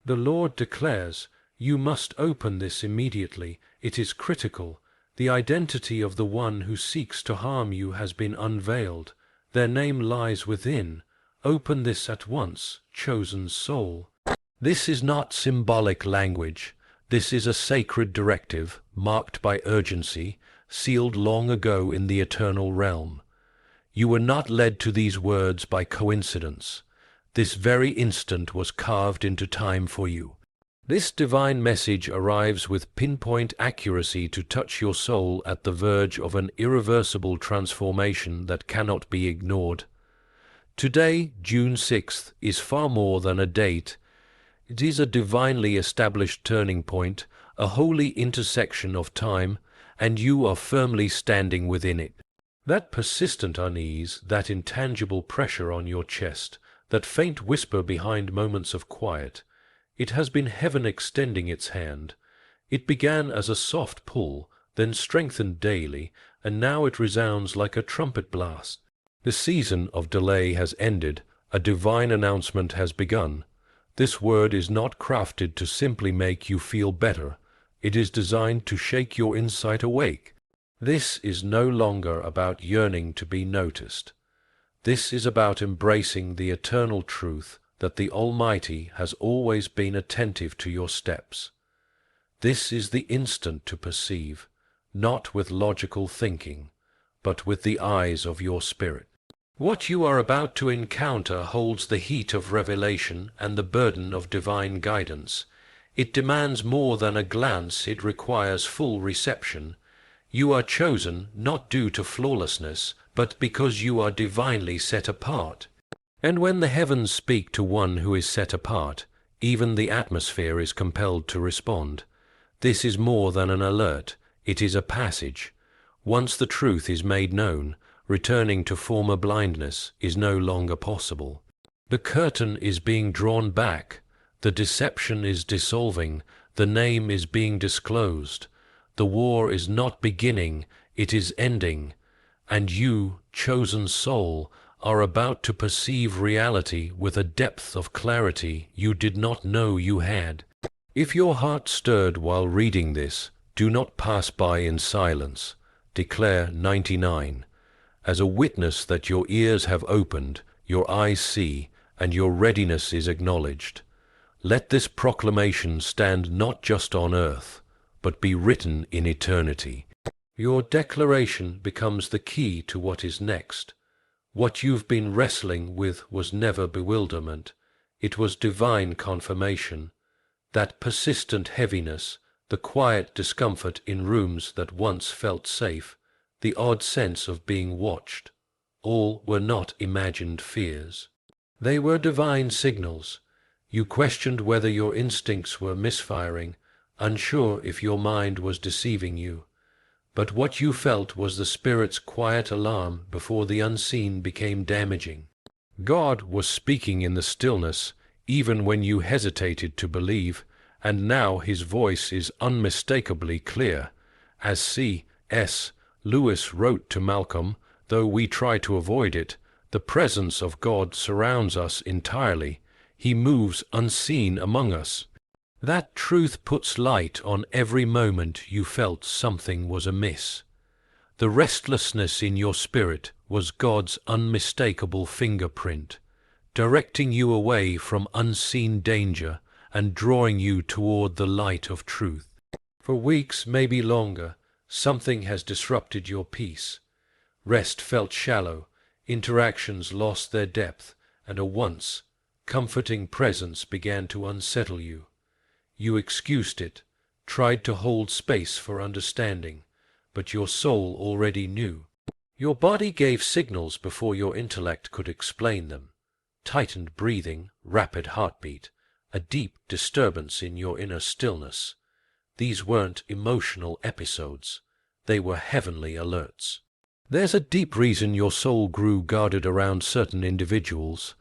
The Lord declares, "You must open this immediately. It is critical. The identity of the one who seeks to harm you has been unveiled. Their name lies within. Open this at once, chosen soul." This is not symbolic language. This is a sacred directive, marked by urgency, sealed long ago in the eternal realm. You were not led to these words by coincidence. This very instant was carved into time for you. This divine message arrives with pinpoint accuracy to touch your soul at the verge of an irreversible transformation that cannot be ignored. Today, June 6th, is far more than a date. It is a divinely established turning point, a holy intersection of time, and you are firmly standing within it. That persistent unease, that intangible pressure on your chest, that faint whisper behind moments of quiet, it has been heaven extending its hand. It began as a soft pull, then strengthened daily, and now it resounds like a trumpet blast. The season of delay has ended, a divine announcement has begun. This word is not crafted to simply make you feel better. It is designed to shake your insight awake. This is no longer about yearning to be noticed. This is about embracing the eternal truth that the Almighty has always been attentive to your steps. This is the instant to perceive, not with logical thinking, but with the eyes of your spirit. What you are about to encounter holds the heat of revelation and the burden of divine guidance. It demands more than a glance, it requires full reception. You are chosen not due to flawlessness, but because you are divinely set apart. And when the heavens speak to one who is set apart, even the atmosphere is compelled to respond. This is more than an alert, it is a passage. Once the truth is made known, returning to former blindness is no longer possible. The curtain is being drawn back, the deception is dissolving, the name is being disclosed. The war is not beginning, it is ending, and you, chosen soul, are about to perceive reality with a depth of clarity you did not know you had. If your heart stirred while reading this, do not pass by in silence. Declare 99. As a witness that your ears have opened, your eyes see, and your readiness is acknowledged. Let this proclamation stand not just on earth, but be written in eternity. Your declaration becomes the key to what is next. What you've been wrestling with was never bewilderment. It was divine confirmation. That persistent heaviness, the quiet discomfort in rooms that once felt safe, the odd sense of being watched, all were not imagined fears. They were divine signals. You questioned whether your instincts were misfiring, unsure if your mind was deceiving you. But what you felt was the Spirit's quiet alarm before the unseen became damaging. God was speaking in the stillness, even when you hesitated to believe, and now his voice is unmistakably clear. As C.S. Lewis wrote to Malcolm, though we try to avoid it, the presence of God surrounds us entirely. He moves unseen among us. That truth puts light on every moment you felt something was amiss. The restlessness in your spirit was God's unmistakable fingerprint, directing you away from unseen danger and drawing you toward the light of truth. For weeks, maybe longer, something has disrupted your peace. Rest felt shallow, interactions lost their depth, and a once comforting presence began to unsettle you. You excused it, tried to hold space for understanding, but your soul already knew. Your body gave signals before your intellect could explain them. Tightened breathing, rapid heartbeat, a deep disturbance in your inner stillness. These weren't emotional episodes. They were heavenly alerts. There's a deep reason your soul grew guarded around certain individuals.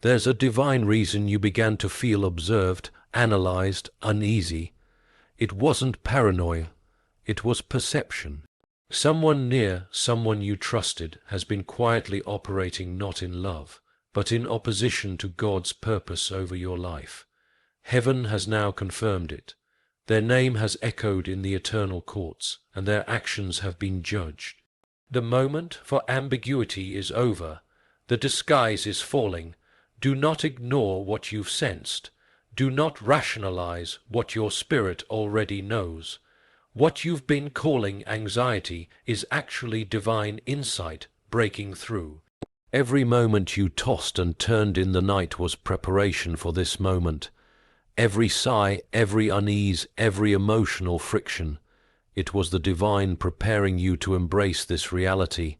There's a divine reason you began to feel observed, analyzed, uneasy. It wasn't paranoia. It was perception. Someone near, someone you trusted, has been quietly operating not in love, but in opposition to God's purpose over your life. Heaven has now confirmed it. Their name has echoed in the eternal courts, and their actions have been judged. The moment for ambiguity is over. The disguise is falling. Do not ignore what you've sensed. Do not rationalize what your spirit already knows. What you've been calling anxiety is actually divine insight breaking through. Every moment you tossed and turned in the night was preparation for this moment. Every sigh, every unease, every emotional friction, it was the divine preparing you to embrace this reality.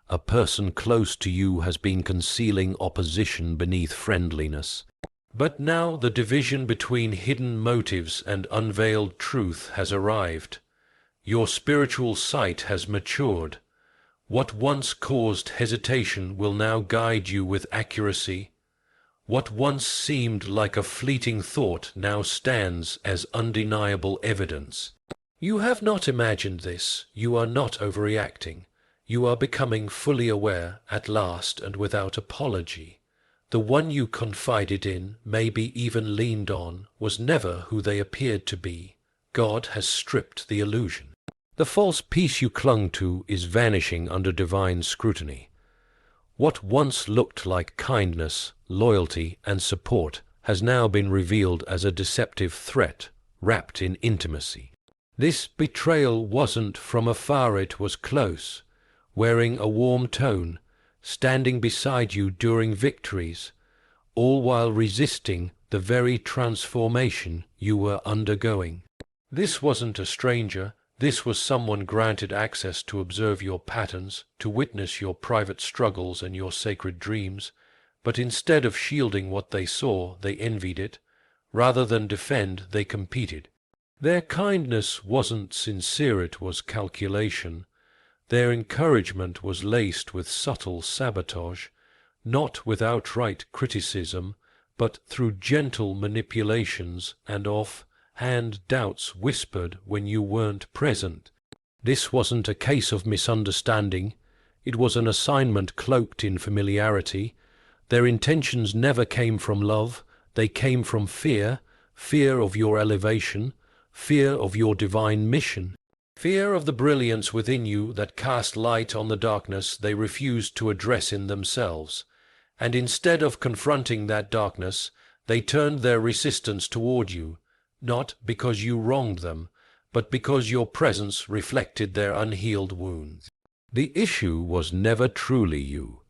A person close to you has been concealing opposition beneath friendliness. But now the division between hidden motives and unveiled truth has arrived. Your spiritual sight has matured. What once caused hesitation will now guide you with accuracy. What once seemed like a fleeting thought now stands as undeniable evidence. You have not imagined this. You are not overreacting. You are becoming fully aware at last and without apology. The one you confided in, maybe even leaned on, was never who they appeared to be. God has stripped the illusion. The false peace you clung to is vanishing under divine scrutiny. What once looked like kindness, loyalty, and support has now been revealed as a deceptive threat wrapped in intimacy. This betrayal wasn't from afar, it was close, wearing a warm tone, standing beside you during victories, all while resisting the very transformation you were undergoing. This wasn't a stranger. This was someone granted access to observe your patterns, to witness your private struggles and your sacred dreams, but instead of shielding what they saw, they envied it. Rather than defend, they competed. Their kindness wasn't sincere, it was calculation. Their encouragement was laced with subtle sabotage, not with outright criticism, but through gentle manipulations and off-hand doubts whispered when you weren't present. This wasn't a case of misunderstanding. It was an assignment cloaked in familiarity. Their intentions never came from love. They came from fear, fear of your elevation, fear of your divine mission, fear of the brilliance within you that cast light on the darkness they refused to address in themselves. And instead of confronting that darkness, they turned their resistance toward you, not because you wronged them, but because your presence reflected their unhealed wounds. The issue was never truly you.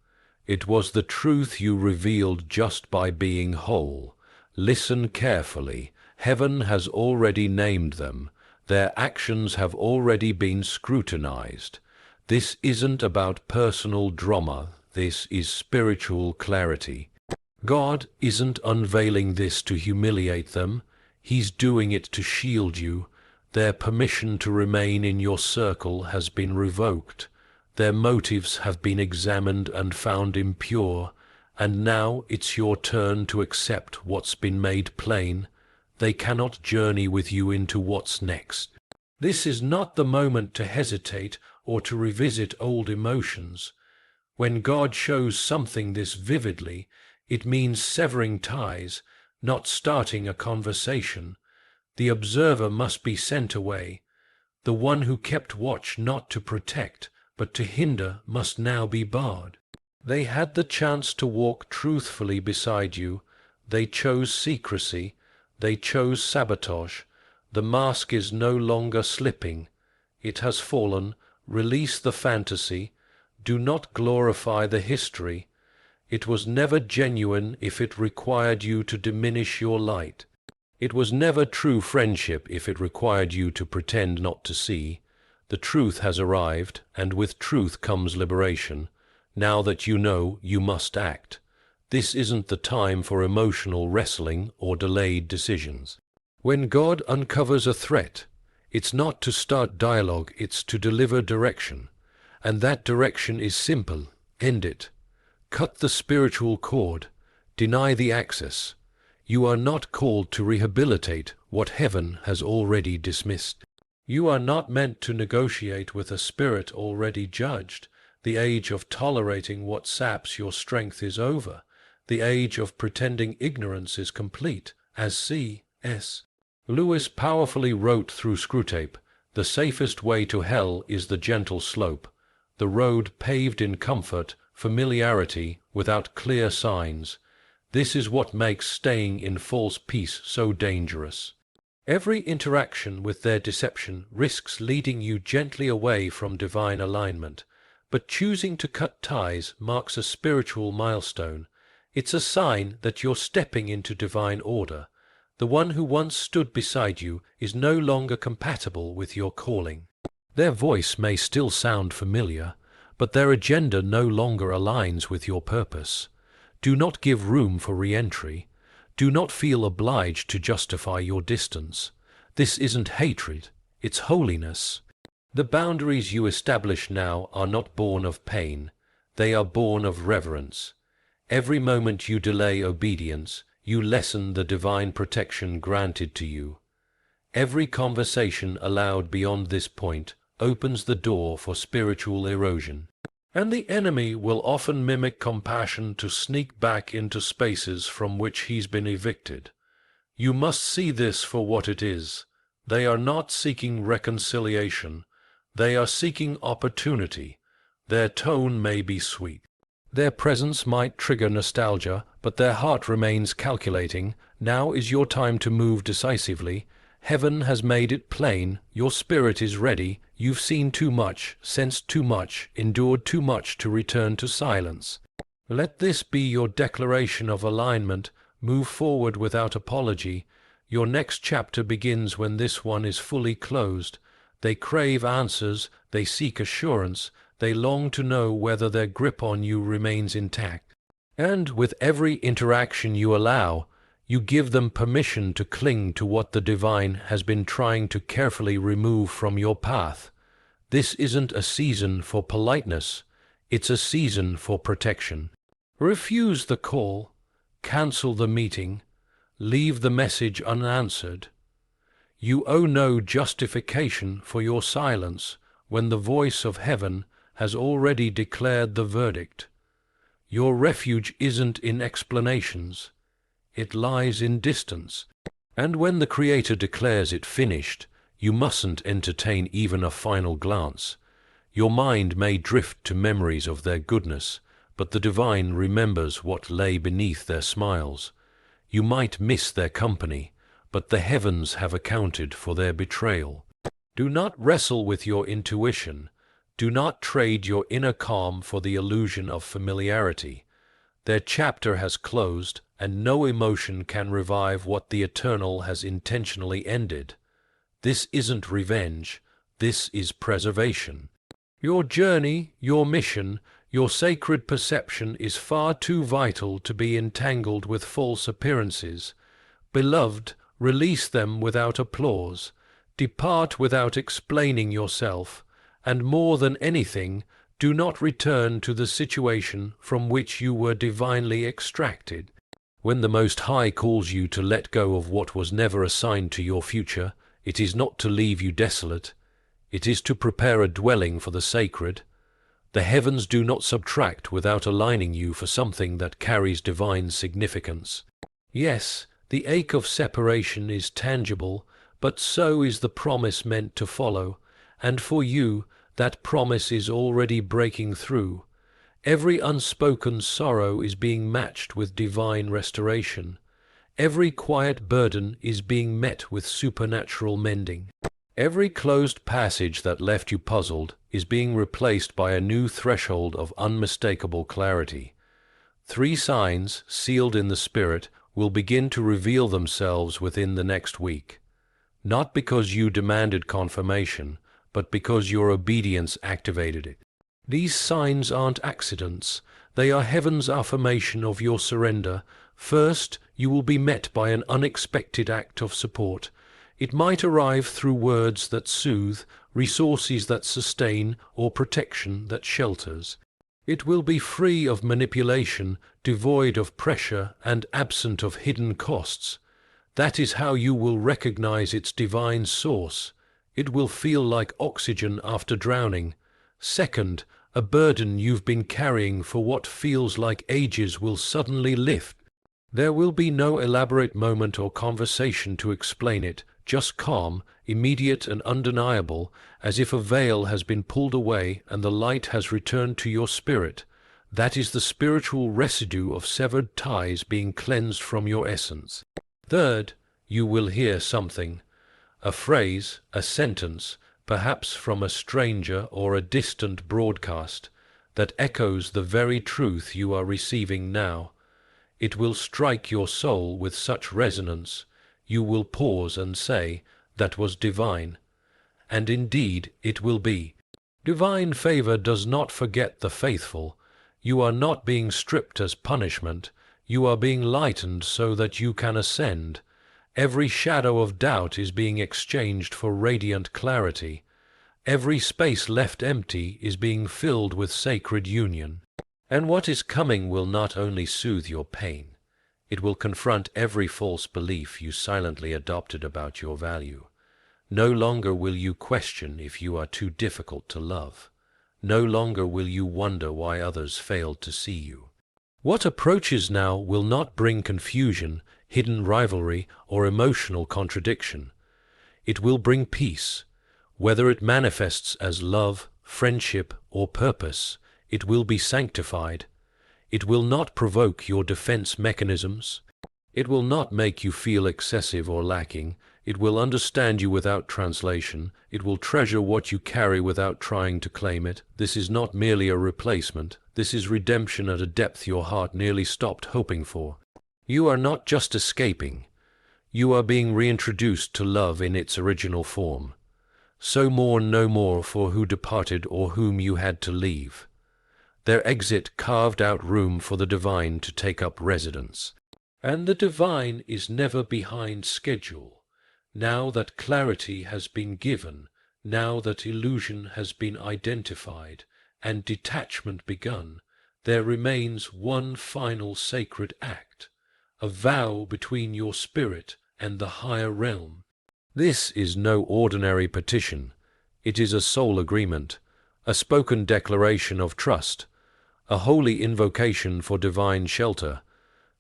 It was the truth you revealed just by being whole. Listen carefully. Heaven has already named them. Their actions have already been scrutinized. This isn't about personal drama. This is spiritual clarity. God isn't unveiling this to humiliate them. He's doing it to shield you. Their permission to remain in your circle has been revoked. Their motives have been examined and found impure, and now it's your turn to accept what's been made plain. They cannot journey with you into what's next. This is not the moment to hesitate or to revisit old emotions. When God shows something this vividly, it means severing ties, not starting a conversation. The observer must be sent away. The one who kept watch not to protect, but to hinder, must now be barred. They had the chance to walk truthfully beside you. They chose secrecy. They chose sabotage. The mask is no longer slipping. It has fallen. Release the fantasy. Do not glorify the history. It was never genuine if it required you to diminish your light. It was never true friendship if it required you to pretend not to see. The truth has arrived, and with truth comes liberation. Now that you know, you must act. This isn't the time for emotional wrestling or delayed decisions. When God uncovers a threat, it's not to start dialogue, it's to deliver direction. And that direction is simple. End it. Cut the spiritual cord. Deny the access. You are not called to rehabilitate what heaven has already dismissed. You are not meant to negotiate with a spirit already judged. The age of tolerating what saps your strength is over. The age of pretending ignorance is complete, As C.S. Lewis powerfully wrote through Screwtape, the safest way to hell is the gentle slope, the road paved in comfort, familiarity, without clear signs. This is what makes staying in false peace so dangerous. Every interaction with their deception risks leading you gently away from divine alignment, but choosing to cut ties marks a spiritual milestone. It's a sign that you're stepping into divine order. The one who once stood beside you is no longer compatible with your calling. Their voice may still sound familiar, but their agenda no longer aligns with your purpose. Do not give room for re-entry. Do not feel obliged to justify your distance. This isn't hatred, it's holiness. The boundaries you establish now are not born of pain. They are born of reverence. Every moment you delay obedience, you lessen the divine protection granted to you. Every conversation allowed beyond this point opens the door for spiritual erosion. And the enemy will often mimic compassion to sneak back into spaces from which he's been evicted. You must see this for what it is. They are not seeking reconciliation. They are seeking opportunity. Their tone may be sweet. Their presence might trigger nostalgia, but their heart remains calculating. Now is your time to move decisively. Heaven has made it plain. Your spirit is ready. You've seen too much, sensed too much, endured too much to return to silence. Let this be your declaration of alignment. Move forward without apology. Your next chapter begins when this one is fully closed. They crave answers. They seek assurance. They long to know whether their grip on you remains intact. And with every interaction you allow, you give them permission to cling to what the divine has been trying to carefully remove from your path. This isn't a season for politeness, it's a season for protection. Refuse the call, cancel the meeting, leave the message unanswered. You owe no justification for your silence when the voice of heaven has already declared the verdict. Your refuge isn't in explanations. It lies in distance. And when the Creator declares it finished, you mustn't entertain even a final glance. Your mind may drift to memories of their goodness, but the divine remembers what lay beneath their smiles. You might miss their company, but the heavens have accounted for their betrayal. Do not wrestle with your intuition. Do not trade your inner calm for the illusion of familiarity. Their chapter has closed, and no emotion can revive what the eternal has intentionally ended. This isn't revenge, this is preservation. Your journey, your mission, your sacred perception is far too vital to be entangled with false appearances. Beloved, release them without applause. Depart without explaining yourself. And more than anything, do not return to the situation from which you were divinely extracted. When the Most High calls you to let go of what was never assigned to your future, it is not to leave you desolate. It is to prepare a dwelling for the sacred. The heavens do not subtract without aligning you for something that carries divine significance. Yes, the ache of separation is tangible, but so is the promise meant to follow. And for you, that promise is already breaking through. Every unspoken sorrow is being matched with divine restoration. Every quiet burden is being met with supernatural mending. Every closed passage that left you puzzled is being replaced by a new threshold of unmistakable clarity. 3 signs, sealed in the Spirit, will begin to reveal themselves within the next week. Not because you demanded confirmation, but because your obedience activated it. These signs aren't accidents. They are heaven's affirmation of your surrender. First, you will be met by an unexpected act of support. It might arrive through words that soothe, resources that sustain, or protection that shelters. It will be free of manipulation, devoid of pressure, and absent of hidden costs. That is how you will recognize its divine source. It will feel like oxygen after drowning. Second, a burden you've been carrying for what feels like ages will suddenly lift. There will be no elaborate moment or conversation to explain it, just calm, immediate and undeniable, as if a veil has been pulled away and the light has returned to your spirit. That is the spiritual residue of severed ties being cleansed from your essence. Third, you will hear something, a phrase, a sentence, perhaps from a stranger or a distant broadcast, that echoes the very truth you are receiving now. It will strike your soul with such resonance, you will pause and say, "That was divine." And indeed it will be. Divine favor does not forget the faithful. You are not being stripped as punishment, you are being lightened so that you can ascend. Every shadow of doubt is being exchanged for radiant clarity. Every space left empty is being filled with sacred union. And what is coming will not only soothe your pain, it will confront every false belief you silently adopted about your value. No longer will you question if you are too difficult to love. No longer will you wonder why others failed to see you. What approaches now will not bring confusion, hidden rivalry, or emotional contradiction. It will bring peace. Whether it manifests as love, friendship, or purpose, it will be sanctified. It will not provoke your defense mechanisms. It will not make you feel excessive or lacking. It will understand you without translation. It will treasure what you carry without trying to claim it. This is not merely a replacement. This is redemption at a depth your heart nearly stopped hoping for. You are not just escaping. You are being reintroduced to love in its original form. So mourn no more for who departed or whom you had to leave. Their exit carved out room for the divine to take up residence. And the divine is never behind schedule. Now that clarity has been given, now that illusion has been identified, and detachment begun, there remains one final sacred act, a vow between your spirit and the higher realm. This is no ordinary petition. It is a soul agreement, a spoken declaration of trust, a holy invocation for divine shelter.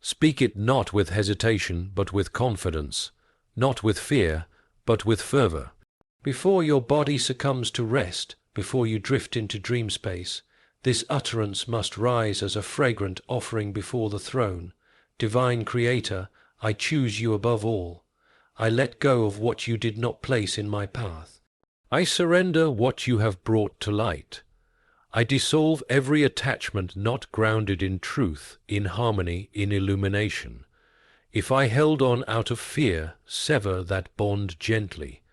Speak it not with hesitation, but with confidence, not with fear, but with fervor. Before your body succumbs to rest, before you drift into dream space, this utterance must rise as a fragrant offering before the throne. Divine Creator, I choose you above all. I let go of what you did not place in my path. I surrender what you have brought to light. I dissolve every attachment not grounded in truth, in harmony, in illumination. If I held on out of fear, sever that bond gently.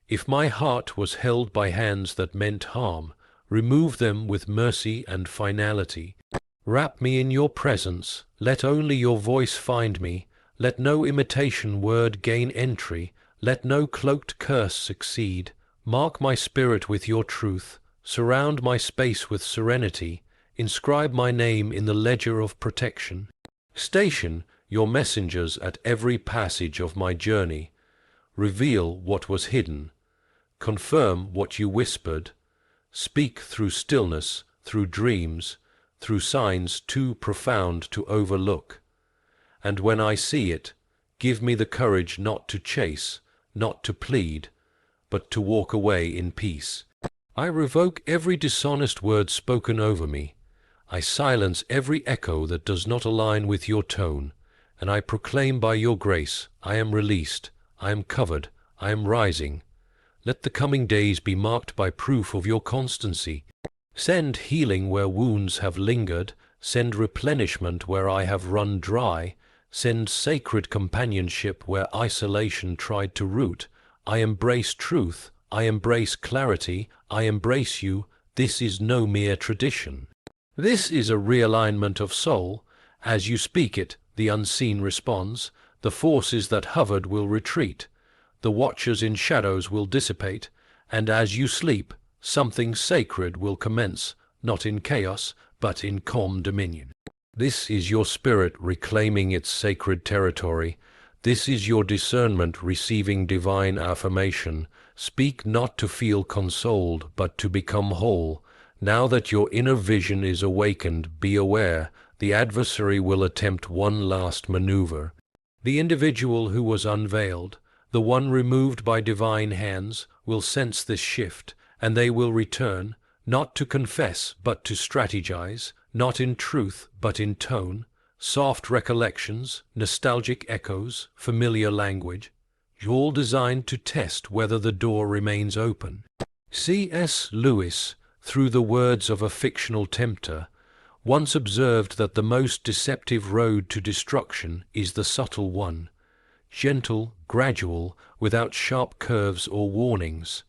If my heart was held by hands that meant harm, remove them with mercy and finality. Wrap me in your presence, let only your voice find me, let no imitation word gain entry, let no cloaked curse succeed. Mark my spirit with your truth, surround my space with serenity, inscribe my name in the ledger of protection. Station your messengers at every passage of my journey. Reveal what was hidden. Confirm what you whispered. Speak through stillness, through dreams, through signs too profound to overlook. And when I see it, give me the courage not to chase, not to plead, but to walk away in peace. I revoke every dishonest word spoken over me. I silence every echo that does not align with your tone, and I proclaim by your grace, I am released, I am covered, I am rising. Let the coming days be marked by proof of your constancy. Send healing where wounds have lingered, send replenishment where I have run dry, send sacred companionship where isolation tried to root. I embrace truth, I embrace clarity, I embrace you. This is no mere tradition. This is a realignment of soul. As you speak it, the unseen responds. The forces that hovered will retreat. The watchers in shadows will dissipate. And as you sleep, something sacred will commence, not in chaos, but in calm dominion. This is your spirit reclaiming its sacred territory. This is your discernment receiving divine affirmation. Speak not to feel consoled, but to become whole. Now that your inner vision is awakened, be aware. the adversary will attempt one last maneuver. The individual who was unveiled, the one removed by divine hands, will sense this shift, and they will return, not to confess but to strategize, not in truth but in tone, soft recollections, nostalgic echoes, familiar language, all designed to test whether the door remains open. C.S. Lewis, through the words of a fictional tempter, once observed that the most deceptive road to destruction is the subtle one, gentle, gradual, without sharp curves or warnings,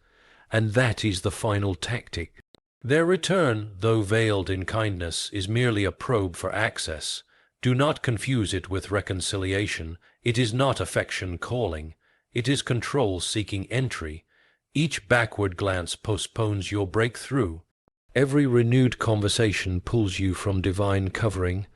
and that is the final tactic. Their return, though veiled in kindness, is merely a probe for access. Do not confuse it with reconciliation. It is not affection calling. It is control seeking entry. Each backward glance postpones your breakthrough. Every renewed conversation pulls you from divine covering,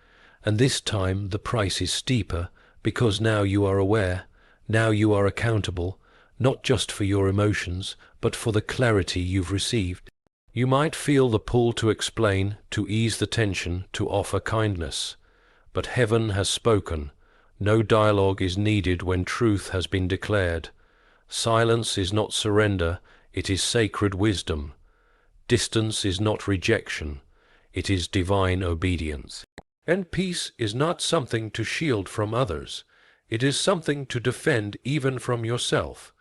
and this time the price is steeper, because now you are aware, now you are accountable, not just for your emotions, but for the clarity you've received. You might feel the pull to explain, to ease the tension, to offer kindness. But heaven has spoken. No dialogue is needed when truth has been declared. Silence is not surrender, it is sacred wisdom. Distance is not rejection, it is divine obedience. And peace is not something to shield from others. It is something to defend even from yourself.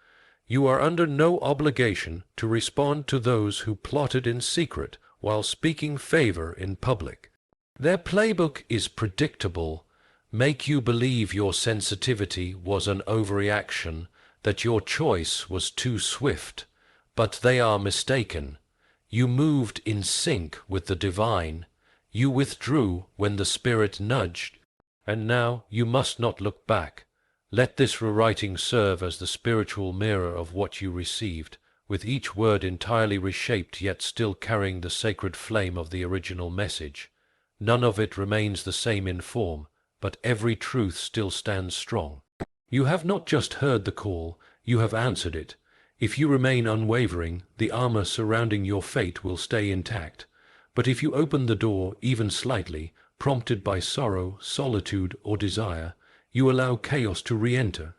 You are under no obligation to respond to those who plotted in secret while speaking favor in public. Their playbook is predictable. Make you believe your sensitivity was an overreaction, that your choice was too swift. But they are mistaken. You moved in sync with the divine. You withdrew when the Spirit nudged. And now you must not look back. Let this rewriting serve as the spiritual mirror of what you received, with each word entirely reshaped yet still carrying the sacred flame of the original message. None of it remains the same in form, but every truth still stands strong. You have not just heard the call, you have answered it. If you remain unwavering, the armor surrounding your fate will stay intact. But if you open the door, even slightly, prompted by sorrow, solitude, or desire, you allow chaos to re-enter.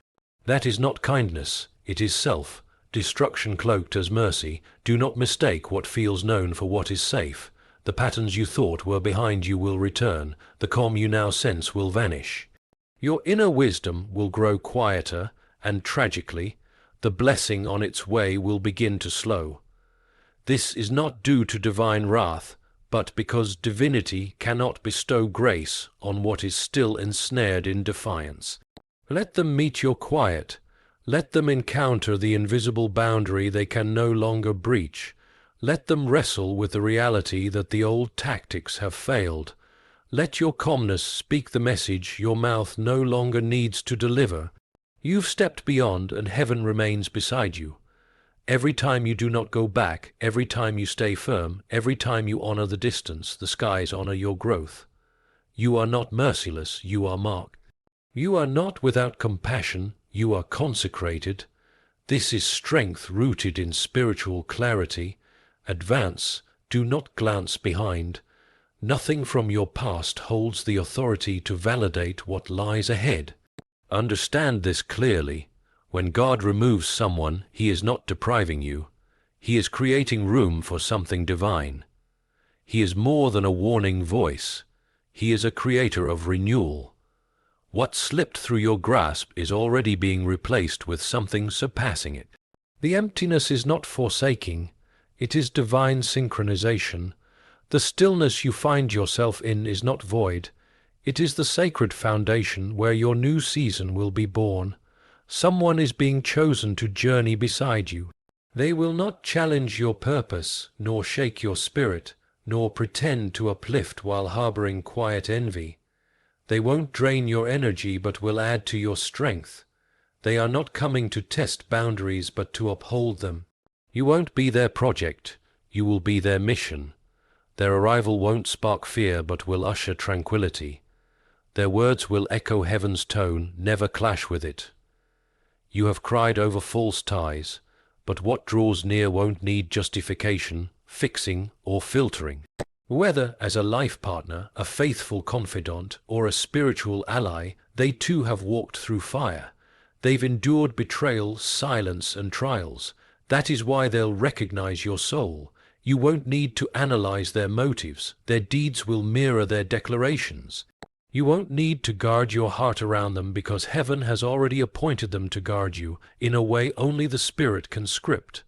That is not kindness, it is self, destruction cloaked as mercy. Do not mistake what feels known for what is safe. The patterns you thought were behind you will return, the calm you now sense will vanish. Your inner wisdom will grow quieter, and tragically, the blessing on its way will begin to slow. This is not due to divine wrath, but because divinity cannot bestow grace on what is still ensnared in defiance. Let them meet your quiet. Let them encounter the invisible boundary they can no longer breach. Let them wrestle with the reality that the old tactics have failed. Let your calmness speak the message your mouth no longer needs to deliver. You've stepped beyond, and heaven remains beside you. Every time you do not go back, every time you stay firm, every time you honor the distance, the skies honor your growth. You are not merciless, you are marked. You are not without compassion, you are consecrated. This is strength rooted in spiritual clarity. Advance, do not glance behind. Nothing from your past holds the authority to validate what lies ahead. Understand this clearly. When God removes someone, He is not depriving you. He is creating room for something divine. He is more than a warning voice. He is a creator of renewal. What slipped through your grasp is already being replaced with something surpassing it. The emptiness is not forsaking. It is divine synchronization. The stillness you find yourself in is not void. It is the sacred foundation where your new season will be born. Someone is being chosen to journey beside you. They will not challenge your purpose, nor shake your spirit, nor pretend to uplift while harboring quiet envy. They won't drain your energy but will add to your strength. They are not coming to test boundaries but to uphold them. You won't be their project, you will be their mission. Their arrival won't spark fear but will usher tranquility. Their words will echo heaven's tone, never clash with it. You have cried over false ties, but what draws near won't need justification, fixing, or filtering. Whether as a life partner, a faithful confidant, or a spiritual ally, they too have walked through fire. They've endured betrayal, silence, and trials. That is why they'll recognize your soul. You won't need to analyze their motives. Their deeds will mirror their declarations. You won't need to guard your heart around them because heaven has already appointed them to guard you in a way only the Spirit can script.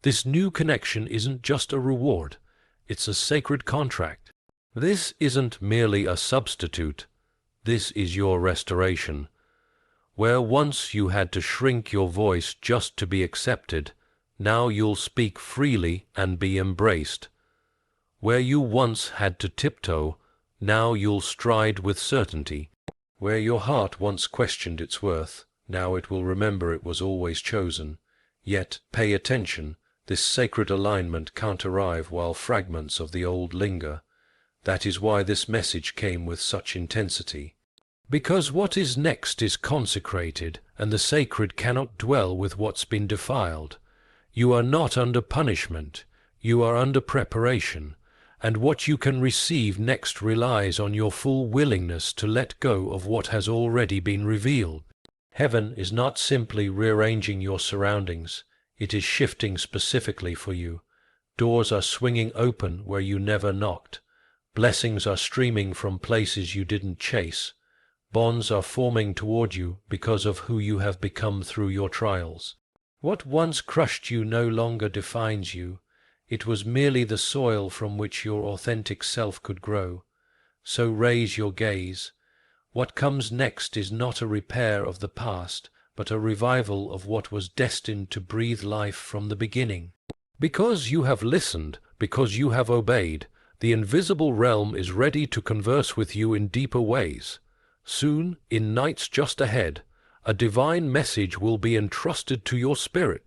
This new connection isn't just a reward. It's a sacred contract. This isn't merely a substitute. This is your restoration. Where once you had to shrink your voice just to be accepted, now you'll speak freely and be embraced. Where you once had to tiptoe, now you'll stride with certainty. Where your heart once questioned its worth, now it will remember it was always chosen. Yet, pay attention, this sacred alignment can't arrive while fragments of the old linger. That is why this message came with such intensity. Because what is next is consecrated, and the sacred cannot dwell with what's been defiled. You are not under punishment, you are under preparation, and what you can receive next relies on your full willingness to let go of what has already been revealed. Heaven is not simply rearranging your surroundings, it is shifting specifically for you. Doors are swinging open where you never knocked. Blessings are streaming from places you didn't chase. Bonds are forming toward you because of who you have become through your trials. What once crushed you no longer defines you. It was merely the soil from which your authentic self could grow. So raise your gaze. What comes next is not a repair of the past, but a revival of what was destined to breathe life from the beginning. Because you have listened, because you have obeyed, the invisible realm is ready to converse with you in deeper ways. Soon, in nights just ahead, a divine message will be entrusted to your spirit.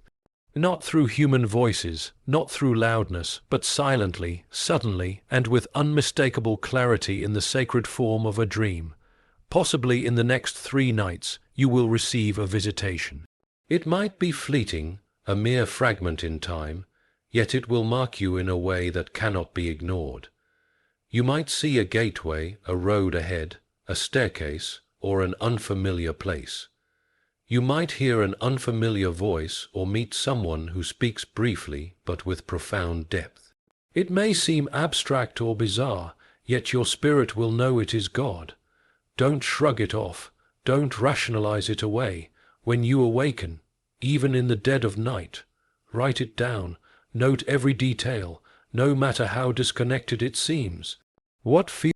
Not through human voices, not through loudness, but silently, suddenly, and with unmistakable clarity in the sacred form of a dream. Possibly in the next 3 nights, you will receive a visitation. It might be fleeting, a mere fragment in time, yet it will mark you in a way that cannot be ignored. You might see a gateway, a road ahead, a staircase, or an unfamiliar place. You might hear an unfamiliar voice or meet someone who speaks briefly but with profound depth. It may seem abstract or bizarre, yet your spirit will know it is God. Don't shrug it off. Don't rationalize it away. When you awaken, even in the dead of night, write it down. Note every detail, no matter how disconnected it seems. What feels